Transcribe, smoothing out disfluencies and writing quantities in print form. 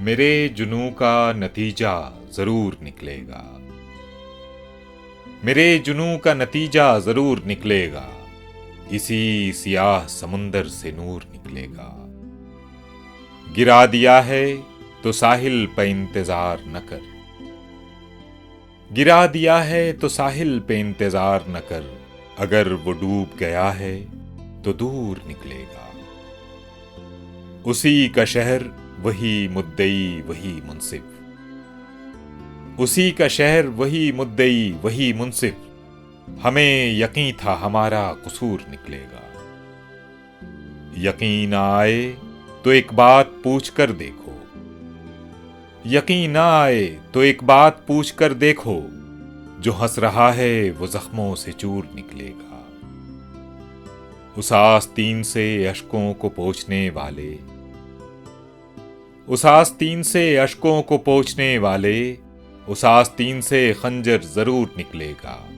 मेरे जुनूं का नतीजा जरूर निकलेगा। मेरे जुनूं का नतीजा जरूर निकलेगा। इसी सियाह समुंदर से नूर निकलेगा। गिरा दिया है तो साहिल पे इंतजार न कर। गिरा दिया है तो साहिल पे इंतजार न कर। अगर वो डूब गया है तो दूर निकलेगा। उसी का शहर वही मुद्दई वही मुंसिफ। उसी का शहर वही मुद्दई वही मुंसिफ। हमें यकीन था हमारा कसूर निकलेगा। यकीन ना आए तो एक बात पूछ कर देखो। यकीन ना आए तो एक बात पूछ कर देखो। जो हंस रहा है वो जख्मों से चूर निकलेगा। उस आस्तीन से अश्कों को पोंछने वाले, उस आस्तीन से अश्कों को पोंछने वाले, उस आस्तीन से खंजर जरूर निकलेगा।